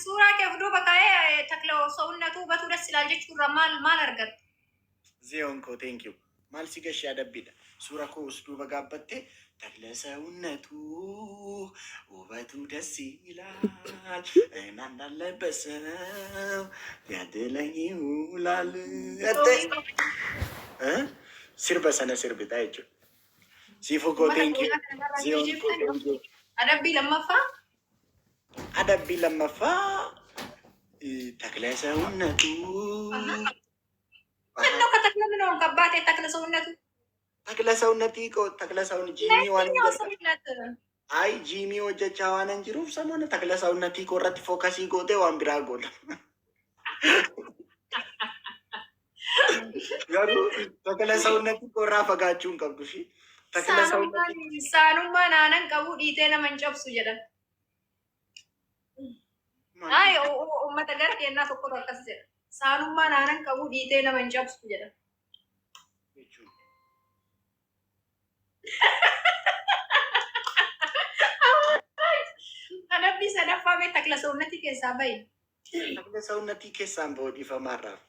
suuraa kee duuba kaa'ee takla ሰውነቱ ውበቱ ደስ ይላል jechuudha maal argatte? ዚዮን ኮ ቴንክ ዩ ማል ሲገሽ ያደብida ሱራ ኮ ውስጥ duuba gaabbatte takla ሰውነቱ ውበቱ ደስ ይላል እናንዳለበት ሰው ያድለኝ ይውላል sirba sana sirbita jechuudha. Siifuu koo ቴንክ ዩ ዚዮን ኮ ቴንክ ዩ adabbii lammaffaa takla ሰውነቱ ምነው ከተክለ ምነው ገባቴ ተክለ ሰውነቱ takla ሰውነቲ ቆ takla ሰውን ጂሚ ዋን አይ ጂሚ ወጀቻ ዋነን ጅሩፍ ሰሞነ takla ሰውነቲ ቆረት ፎከሲ ጎቴ ዋን ቢራ ጎል ያሩ takla ሰውነቲ ቆራ ፈጋችሁን ቀብዱሽ takla ሰውነቲ ሳኑማ ናነን ቀቡ ዲቴ ነመንጨብሱ ጀደን አይ ኡመተ ገር የና ተቆሮ አከስ ጀደ ሳኑማ ናነን ቀቡ ዲቴ ነመንጨብሱ ጀደን adabbii sadaffaa bee takla ሰውነቲ keessaa bahi takla ሰውነቲ keessaan boodifamaarraaf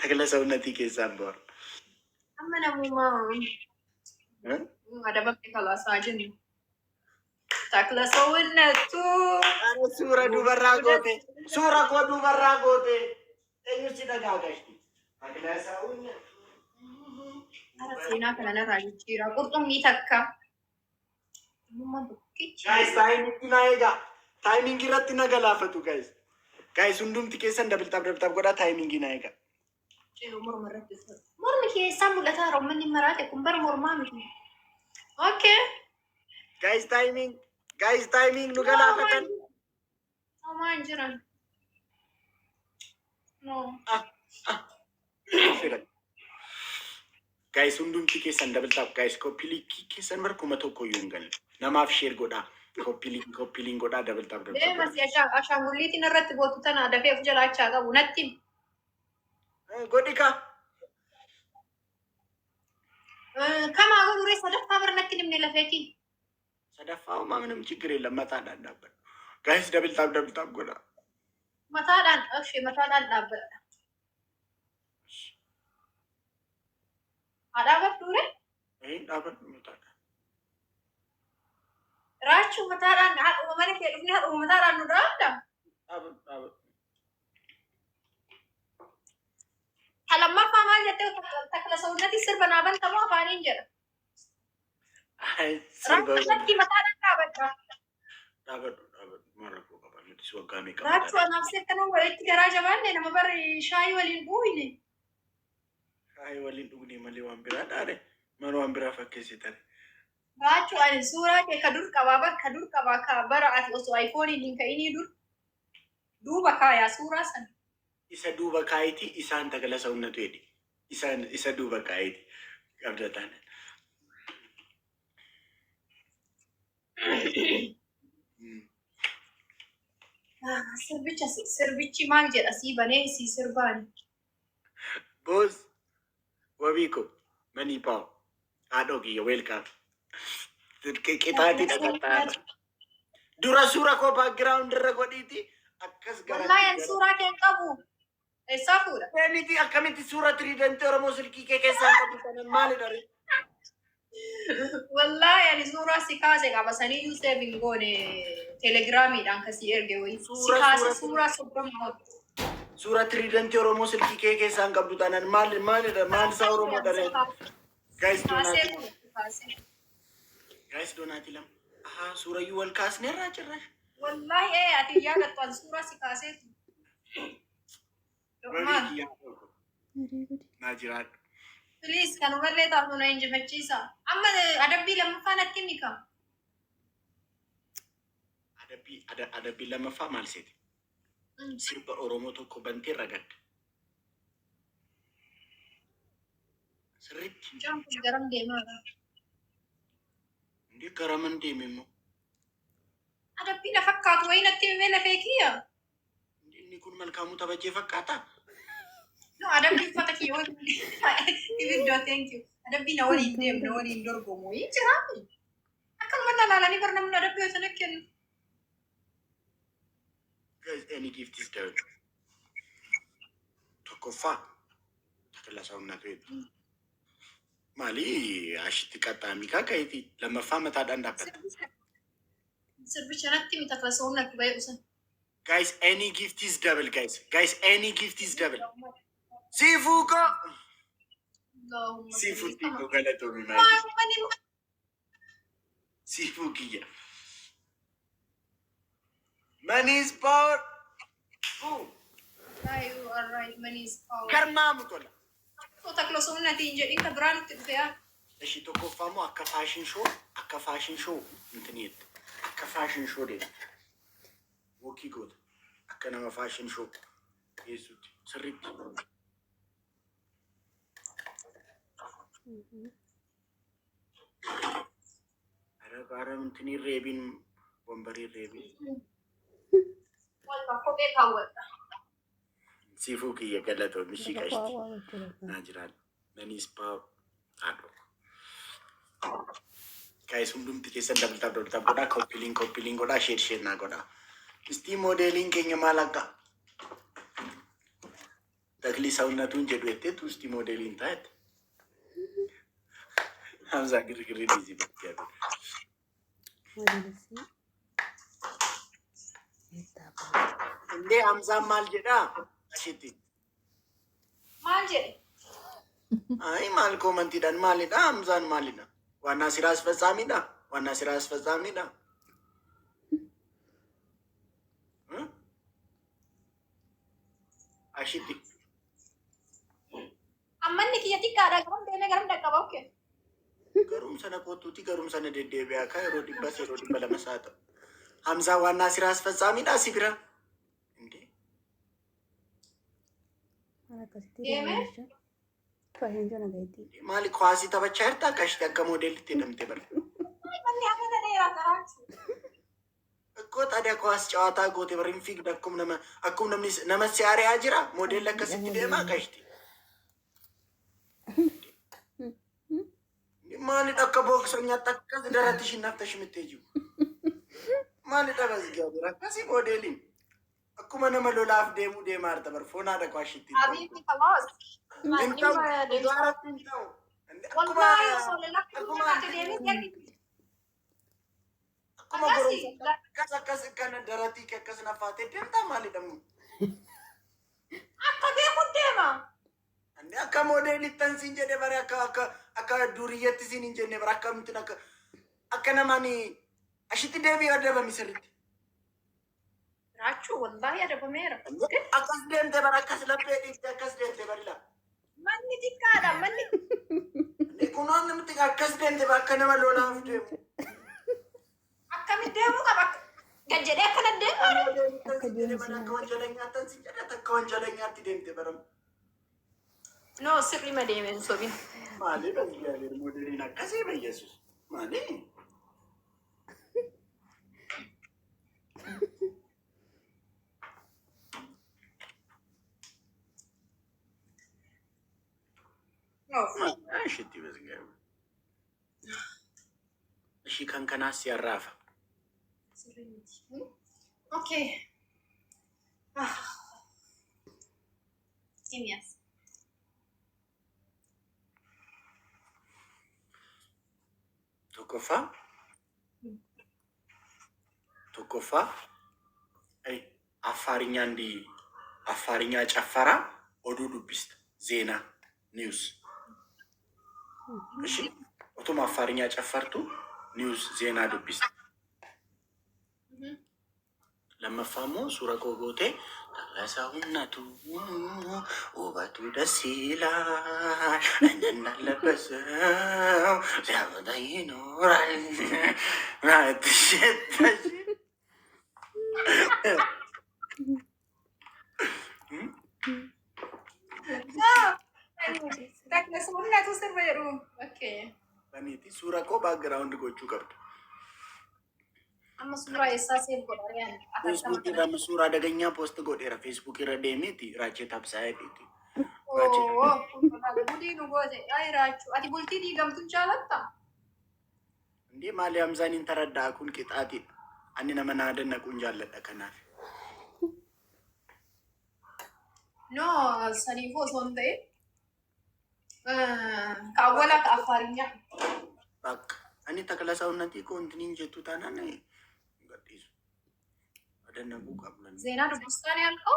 takla ሰውነቲ keessaan boor amma namuma adabbii kalaasaa jennu takla ሰውነቱ suura dubarraa goote suura koo dubarraa goote eenyutti dhagaagashti takla ሰውነቱ seenaa kana narraa jijjiira qurxummii takka guys taayimiingi na eegaa taayimiingi irratti na galaafatu guys hundumti keessan dabaltaaf godhaa taayimiingi na eegaa mormi keessaa mul'ataa romanni maraate kun bara mormaa miti okay guys timing nu galaafatan homaan jiran no guys hundumti keessan dabaltaaf guys copy link keessan markuma tokko yoo hin galle namaaf share godhaa copy link godhaa dabaltaaf deemasi ashaangulliitiin irratti bootu tana dafee of jalaachaa qabu natti godhika kamaa godhure sadaffaa barnatti nimne lafeeki sadaffaa homaa ምንም ችግር የለም mataadhaan dhaabbadhu guys dabaltaaf godhaa mataadhaan dhaabbadha adaabatture dhaabadhu mataadhaan raachuu mataadhaan haadhuma mana kee dhufne haadhuma mataadhaan nu dhaabda dhaabadhu lammaffaa maal jettee takla ሰውነቲ sirba naa bantamoo afaaniin jedha raachuu mataadhaan dhaabadha maara koo qaba nuti waggaamee qaba raachuu anaaf seekkanoo walitti garaa jabaanne nama bari shaayii waliin buuyne shaayii waliin dhugne malee waan biraa dhaare mana waan biraa fakkeessitani raachuu ani suuraa kee ka dur qabaa bakka dur qabaa ka bara ati osoo ayfooniin hin ka'inii dur duuba kaayaa suuraa sana isa duuba kaayiti isaan takla ሰውነቱ ሄዲ isa duuba kaayiti qabdataan sirbichi maal jedha sii banee sii sirbaani boos wabiiko manii paaw haadhoo kiyya weelkaam qixaatii dhaqaxaara dura suura koo baakgiraawundi irra godhiiti akkas wallahi suuraa kee qabu eessaa fuudha miti akkamitti suura tiriidantii oromoo silkii kee keessaan qabu sanan maali dhare wallahi ani suuraa si kaase qaba saniyyuu seevin goone telegiraamiidhaan kasii erge wayi si kaase suuraa soddoma suura tiriidantii oromoo silkii kee keessaan qabdu tanan maali isaa oromoo dhare guys donaati lam suurayyuu wal kaasne irraa cirrash wallahi ati yaadattu an suuraa si kaaseetu naa jiraadhu please kan umallee taatu na injifachiisa amma adabbii lammaffaa natti himi kam adabbii lammaffaa maal seeti sirba oromoo tokko bantee ragadda sirritti jampu garam deemaadha ndi garaman deeme immoo adabbii na fakkaatu wayi natti himee lafee kiyya inni kun malkaamuu tabajjee fakkaata no adabbii uffata kiyya wayi Ibiddo, thank you. Adabbii na waliin deemna waliin dorgomu. Jiraami. Akkanuma ilaalanii bara namni adabbii sana kennu. Guys, any gift is done. Tokkoffaa takla saawunnatu jedhu. Maali ashitti qaxxaamii kaaka'iiti lammaffaa mataadhaan dhaabbata. Sirbicha irratti mi takla saawunnatu ba'ee dhusan. Guys, any gift is double, guys. Guys, any gift is double. Sifuko! Sifuki ko galatomi mali. Sifukiya. Money is power. Oh. You are right, money is power. Karmaa mutola. Takla saawunnatu hin jedhin ka biraan itti dhufee. Ishi tokkoffaa moo akka fashion show intiniitti. Akka fashion show deema. Wokii goota. Akka nama fashion show geessuuti. Sirriitti. Ara intini reebiin wambarii reebiin. Walba kophee kaawwadha. Siifuu kiyya galatoon ishii qashti. Naa jiraan. Maniis paaw. Haadho. Guys, hundumti keessan dabalataa godhaa. Koppiliin godhaa. Sheer naa godhaa. Istii moodeliin keenya maal akka? Takli saawunnatuun jedhu jetteetu istii moodeliin taate. Hamzaa girgirri dhiisii bakki yaadu. Indee Hamzaan maal jedhaa? Ashitti. Maal jedhe? Ay maal komantiidhaan maalidha? Hamzaan maalidha? Waannaa siraa asfazzaamiidha? Waannaa siraa asfazzaamiidha? Ashitti. Ammanni kiyya xiqqaadha. Garam deemee garam dhaqqaba okkee. Garumsa na kootuuti garumsa na deddeebi'aa akka yeroo dhibbas yeroo dhibba lamas haa ta'u. Hamzaa waannaa siraa asfazzaamiidha si bira. Maali kwaasii taphachaa jirta akkasitti akka moodeelitti hidhamte bara. Manni hafata dheeraa taraati. Akkoo xaadii kwaas cawaataa goote bara hin fiigdu akkuma nama si ari'aa jira moodeelli akkasitti deemaa akkasitti. Maalidha akka booksanyaatti akkas daratti ishiin nafta shimittee jiru. Maalidha basgaabira akkasii moodeeliin. Akkuma nama lolaaf deemuu deemaa jirta bara foonaadha kwaashitti. Abiitti kabaas. Akkas kana daratii akkas nafaatee deemtaa maalidhamu? Akka beeku deema. Akka moodeelittan siin jedhe bare akka duriyyatti siin hin jenne bara akkamitti akka namaan ashitti deebii adabami sirriitti. Raachuu wallahi adabameera. Akkas deemte bara akkas laphee dhiifte akkas deemte barila. Manni xiqqaadha manni. Kunoon namti akkas deemte bara akka nama lolaaf deemu. Akkamitti deemuu qaba? Gad jedhee akkana deemaa? Akka wanjalanyaattan siin jedhata akka wanjalanyaatti deemte bara. No, sirrii ma deemeen sobi. Maali basgaabeer moodeliin akkasii bayyeessus. Maali? Ashitti basgaabeer. Ishii kan kanaas si arraafa. Okay. Yes. Tokkoffaa affaariñaa caffaraa oduu dubbista zeenaa niwus. Ishi otuma affaariñaa caffartu niwus zeenaa dubbista. Lammaffaa immoo suura koo gootee takla hunnatu hubatu dasiilaa annan labbasau siyaabota yinooraan naatti sheettashi. Takla hunnatu sirba jedhu. Okay. Baniiti suura koo baagiraawundi gochuu qabdu. Amma suuraa eessaa seef godhanii Facebook irra suuraa daganya post godheera Facebook irra deemeti raachee tabsaa'eeti. Budii nu goote ayiraachuu ati bultii diigamtuun jaalatta? Indee maali Hamzaanin taraddaa kun qixaatiidha. Ani nama naadannaquun jaalladha kanaaf. No saniifuu osoo hin ta'in kaawwala ka Affaarinya. Bakka ani takla ሰውነቴ ኮንቲኒን ጀቱ ታናነ gadhiisu. Adannaquu qabna. ዜና dubbistaa ni ያልከው?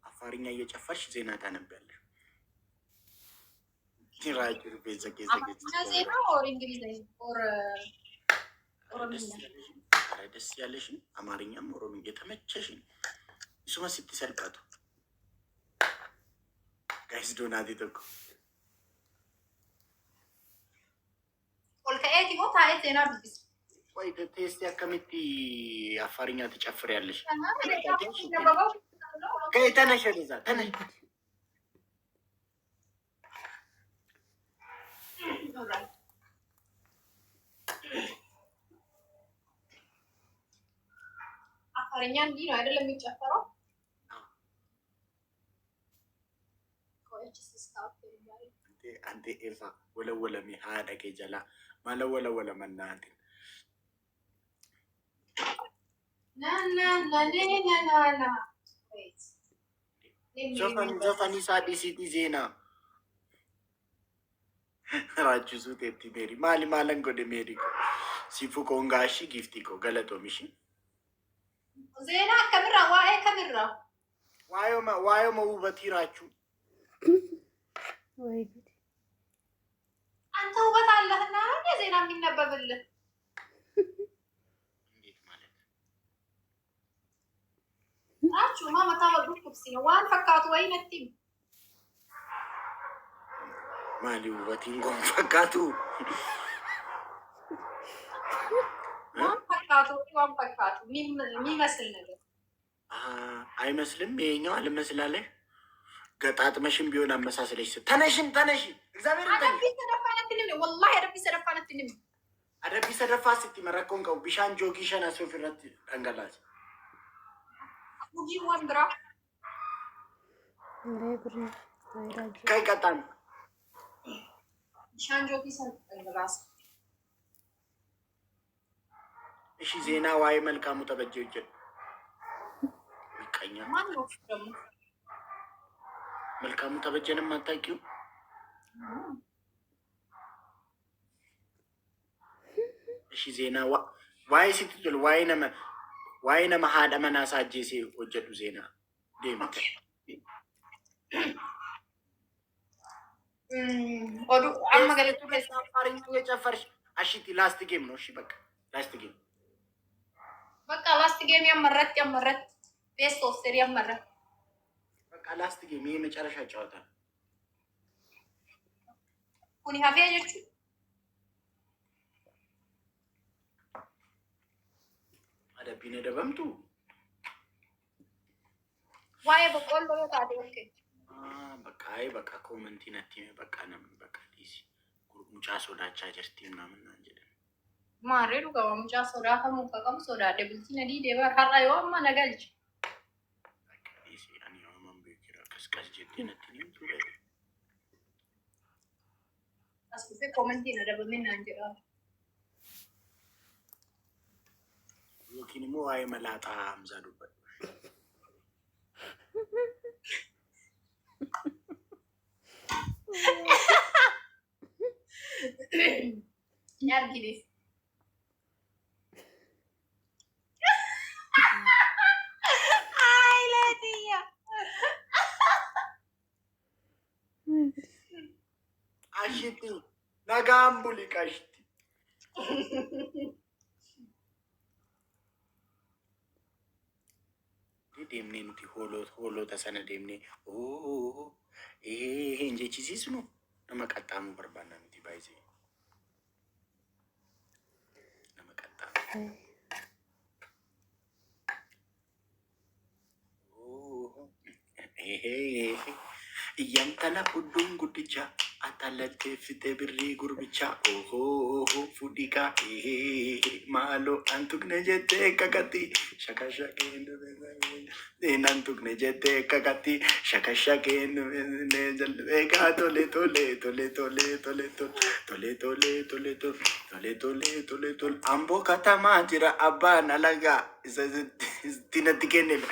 Affaarinya እየጨፈርሽ ዜና ታነቢያለሽ. ራጅር ቤዛ ጌዛ ጌዛ ዜና ኦር እንግሊዘኛ ኦር ኦሮምኛ? ደስ ያለሽን አማርኛም ኦሮምኛ የተመቸሽን እሱማ ስትሰልቀቱ ጋይስ ዶናት ይተኩ ኦልከኤቲ ሆታ ዜና ዱብስ ወይ ቴስቲ አከሚቲ አፋርኛ ትጨፍሪያለሽ? ተነሽ ወደዛ ተነሽ። አፋርኛ እንዲህ ነው አይደለም የሚጨፈረው? አንተ ኤፋ ወለወለሚ ሀደገ ጀላ ማለወለወለ መናንት ዘፈኒ ሳዲ ሲቲ ዜና ራችሱ ቴፕቲ ሜሪ ማሊ ማለን ጎደ ሜሪ ሲፉ ኮንጋሺ ጊፍቲ ኮ ገለጦ ሚሺ ዜና ከምራ ዋኤ ከምራ ዋዮ መውበት ይራችሁ ወይ አንተ ውበት አለህና ዜና የሚነበብልህ እንዴት ማለት ናችሁ? ማመታ ወዱ ኩብሲ ነው ዋን ፈካቱ ወይ ነቲም ማሊ ውበቲን ጎን ፈካቱ ዋን ፈካቱ የሚመስል ነገር አይመስልም። ይሄኛው አልመስላለህ ገጣጥመሽም ቢሆን አመሳሰለሽ ተነሽም ተነሽ እግዚአብሔር አደቢ ተደፋነትንም ወላሂ አደቢ ተደፋነትንም አደቢ ሰደፋ ስቲ መረኮን ቀው ቢሻን ጆጊሸን አሶፍረት አንገላስ ሙጂ ወንድራ ለብር ወይራጅ ከይ ቀጣን ቢሻን ጆጊሸን አንገላስ እሺ ዜና ዋይ መልካሙ ተበጀው ይጀ ይቀኛ ማን ነው ደግሞ መልካሙ ተበጀንም አታውቂው? እሺ ዜና ዋይ ሲትል ዋይነ መሃደ መናሳጄ ሲ ወጀዱ ዜና ደምተ ኦዱ አመገለቱ አፋርኛ የጨፈርሽ አሽቲ ላስት ጌም ነው። እሺ በቃ ላስት ጌም በቃ ላስት ጌም ያመረት ቤስት ኦፍ ሰሪ ያመረት በቃ ላስት ጌም ይሄ መጨረሻ ጨዋታ ኩኒ ሀፊያጆቹ አደቢነ ደበምቱ ዋይ በቆሎ ታዲ ኦኬ በቃ አይ በቃ ኮመንቲ ነቲ በቃ ነም በቃ ዲሲ ጉርሙጫ ሶዳቻ ጀርቲ ምናምን አንጀደ ማሬዱ ጋሙጫ ሶዳ ከሙቀቀም ሶዳ ደብልቲ ነዲ ደበር ሀራይዋማ ነገልጭ Ascolta commentina da bambina anjera. Yookiin immoo waa'ee malaaxaa Hamzaa dubbadhu. Nyargini. Ay, la tía. Ashiti nagambuli kashti. Deemnee nuti hoolota sana deemnee hin jechisiisnu nama qaxxaamuu barbaanna nuti baay'ee nama qaxxaamu. Iyyamtala hudduun guddicha Atalante fite birri gurbicha oho fudika malo antuk nejete kakati shaka shake nantuk nejete kakati shaka shake ne jalve ka tole tole tole tole tole tole tole tole tole tole tole tole tole ambo katama jira abba nalaga istinati kenel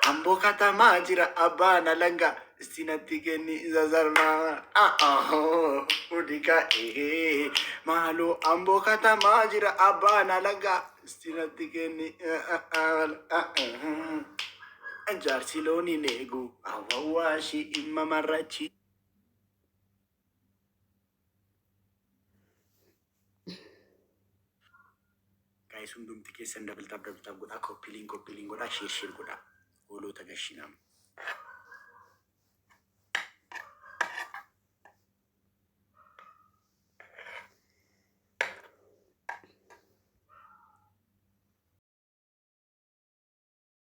ambo katama jira abba nalaga istinati kenni zazarna udika malo ambo katama jira abba nalaga istinati kenni Jarsiloni negu awawashi imma marrachi guys hundumti keessan dabal tab goda copy link goda share goda olo tagashinam